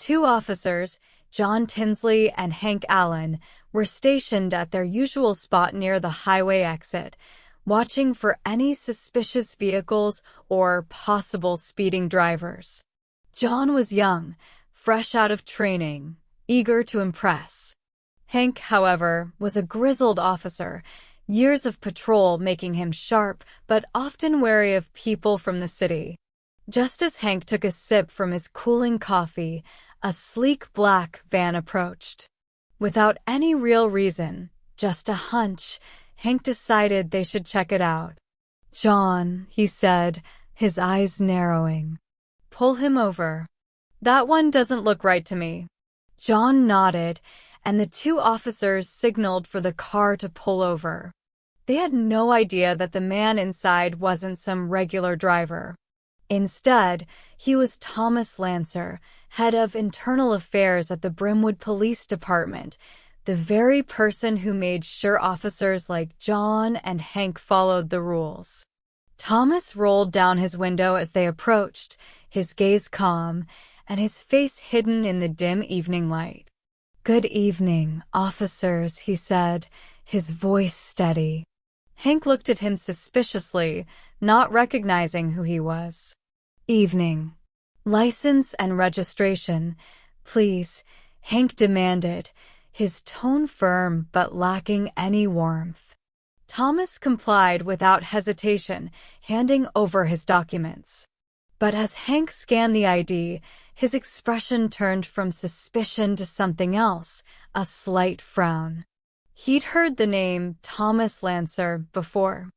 Two officers, John Tinsley and Hank Allen, were stationed at their usual spot near the highway exit, watching for any suspicious vehicles or possible speeding drivers. John was young, fresh out of training, eager to impress. Hank, however, was a grizzled officer, years of patrol making him sharp but often wary of people from the city. Just as Hank took a sip from his cooling coffee, a sleek black van approached. Without any real reason, just a hunch, Hank decided they should check it out. "John," he said, his eyes narrowing. "Pull him over." "That one doesn't look right to me." John nodded, and the two officers signaled for the car to pull over. They had no idea that the man inside wasn't some regular driver. Instead, he was Thomas Lancer, head of internal affairs at the Brimwood Police Department, the very person who made sure officers like John and Hank followed the rules. Thomas rolled down his window as they approached, his gaze calm, and his face hidden in the dim evening light. "Good evening, officers," he said, his voice steady. Hank looked at him suspiciously, not recognizing who he was. "Evening. License and registration, please," Hank demanded, his tone firm but lacking any warmth. Thomas complied without hesitation, handing over his documents. But as Hank scanned the ID, his expression turned from suspicion to something else, a slight frown. He'd heard the name Thomas Lancer before.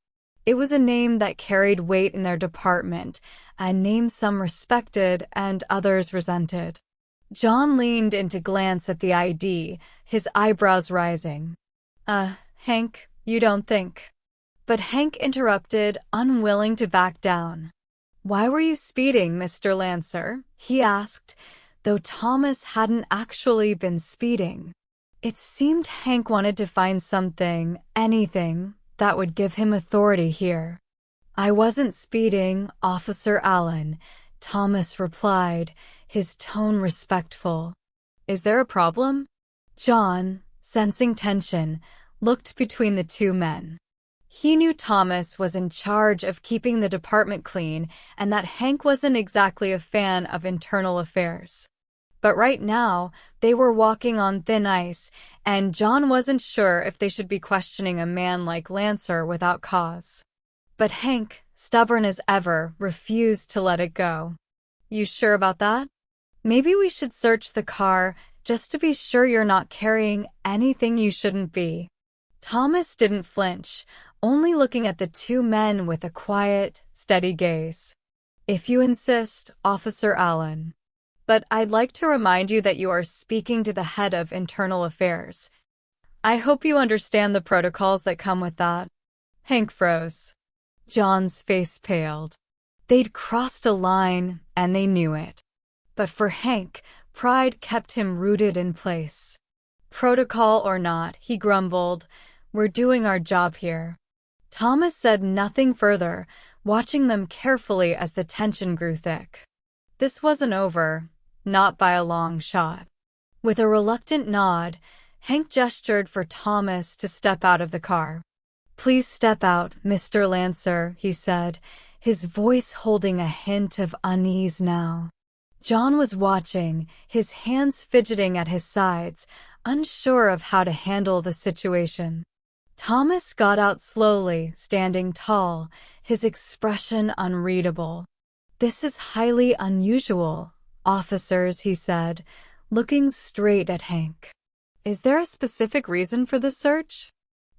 It was a name that carried weight in their department, a name some respected and others resented. John leaned in to glance at the ID, his eyebrows rising. Hank, you don't think." But Hank interrupted, unwilling to back down. "Why were you speeding, Mr. Lancer?" he asked, though Thomas hadn't actually been speeding. It seemed Hank wanted to find something, anything, that would give him authority here. "I wasn't speeding, Officer Allen," Thomas replied, his tone respectful. "Is there a problem?" John, sensing tension, looked between the two men. He knew Thomas was in charge of keeping the department clean and that Hank wasn't exactly a fan of internal affairs. But right now, they were walking on thin ice, and John wasn't sure if they should be questioning a man like Lancer without cause. But Hank, stubborn as ever, refused to let it go. "You sure about that? Maybe we should search the car just to be sure you're not carrying anything you shouldn't be." Thomas didn't flinch, only looking at the two men with a quiet, steady gaze. "If you insist, Officer Allen. But I'd like to remind you that you are speaking to the head of internal affairs. I hope you understand the protocols that come with that." Hank froze. John's face paled. They'd crossed a line, and they knew it. But for Hank, pride kept him rooted in place. "Protocol or not," he grumbled, "we're doing our job here." Thomas said nothing further, watching them carefully as the tension grew thick. This wasn't over, not by a long shot. With a reluctant nod, Hank gestured for Thomas to step out of the car. "Please step out, Mr. Lancer," he said, his voice holding a hint of unease now. John was watching, his hands fidgeting at his sides, unsure of how to handle the situation. Thomas got out slowly, standing tall, his expression unreadable. "This is highly unusual, officers," he said, looking straight at Hank. "Is there a specific reason for the search?"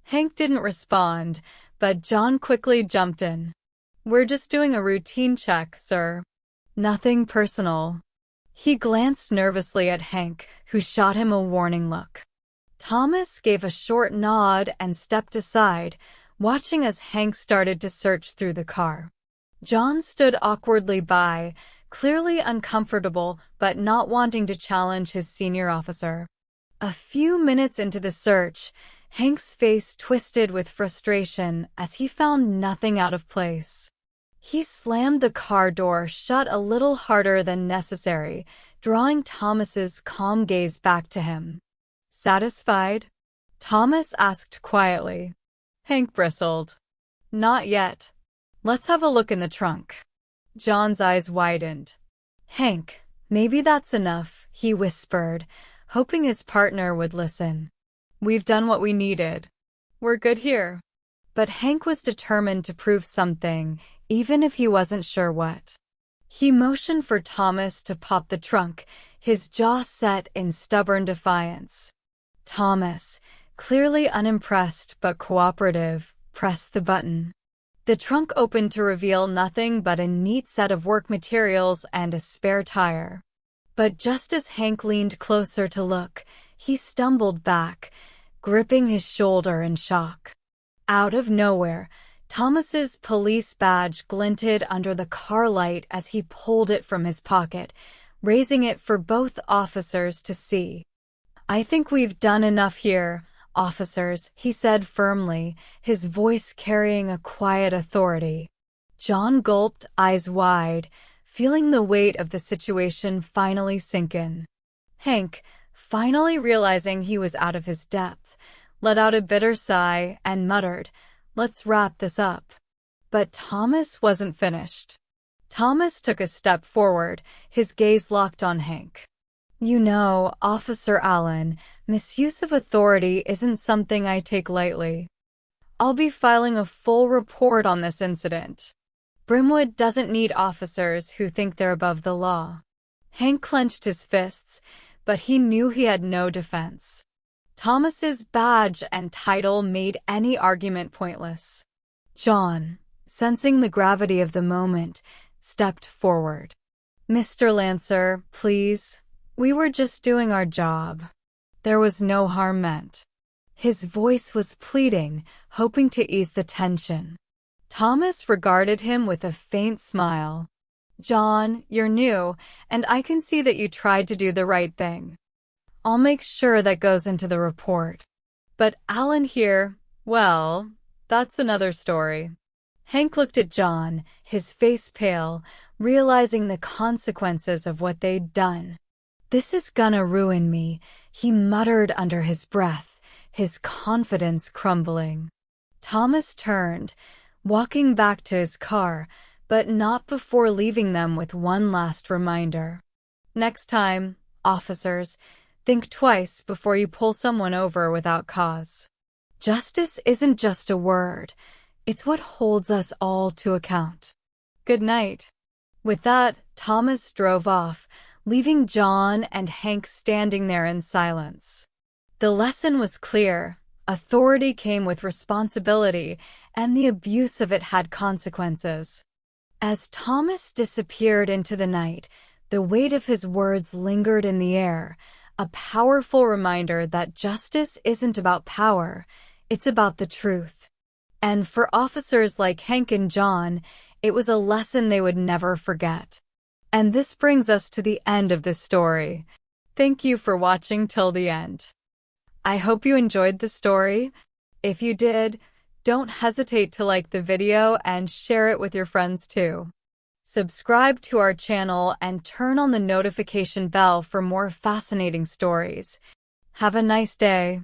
Hank didn't respond, but John quickly jumped in. "We're just doing a routine check, sir. Nothing personal." He glanced nervously at Hank, who shot him a warning look. Thomas gave a short nod and stepped aside, watching as Hank started to search through the car. John stood awkwardly by, clearly uncomfortable but not wanting to challenge his senior officer. A few minutes into the search, Hank's face twisted with frustration as he found nothing out of place. He slammed the car door shut a little harder than necessary, drawing Thomas's calm gaze back to him. Satisfied? Thomas asked quietly. Hank bristled. Not yet. Let's have a look in the trunk. John's eyes widened. Hank, maybe that's enough, he whispered, hoping his partner would listen. We've done what we needed. We're good here. But Hank was determined to prove something, even if he wasn't sure what. He motioned for Thomas to pop the trunk, his jaw set in stubborn defiance. Thomas, clearly unimpressed but cooperative, pressed the button. The trunk opened to reveal nothing but a neat set of work materials and a spare tire. But just as Hank leaned closer to look, he stumbled back, gripping his shoulder in shock. Out of nowhere, Thomas's police badge glinted under the car light as he pulled it from his pocket, raising it for both officers to see. I think we've done enough here, officers, he said firmly, his voice carrying a quiet authority. John gulped, eyes wide, feeling the weight of the situation finally sink in. Hank, finally realizing he was out of his depth, let out a bitter sigh and muttered, Let's wrap this up. But Thomas wasn't finished. Thomas took a step forward, his gaze locked on Hank. You know, Officer Allen, misuse of authority isn't something I take lightly. I'll be filing a full report on this incident. Brimwood doesn't need officers who think they're above the law. Hank clenched his fists, but he knew he had no defense. Thomas's badge and title made any argument pointless. John, sensing the gravity of the moment, stepped forward. Mr. Lancer, please. We were just doing our job. There was no harm meant. His voice was pleading, hoping to ease the tension. Thomas regarded him with a faint smile. John, you're new, and I can see that you tried to do the right thing. I'll make sure that goes into the report. But Alan here, well, that's another story. Hank looked at John, his face pale, realizing the consequences of what they'd done. This is gonna ruin me, he muttered under his breath, his confidence crumbling. Thomas turned, walking back to his car, but not before leaving them with one last reminder. Next time, officers, think twice before you pull someone over without cause. Justice isn't just a word, it's what holds us all to account. Good night. With that, Thomas drove off, leaving John and Hank standing there in silence. The lesson was clear. Authority came with responsibility, and the abuse of it had consequences. As Thomas disappeared into the night, the weight of his words lingered in the air, a powerful reminder that justice isn't about power, it's about the truth. And for officers like Hank and John, it was a lesson they would never forget. And this brings us to the end of this story. Thank you for watching till the end. I hope you enjoyed the story. If you did, don't hesitate to like the video and share it with your friends too. Subscribe to our channel and turn on the notification bell for more fascinating stories. Have a nice day.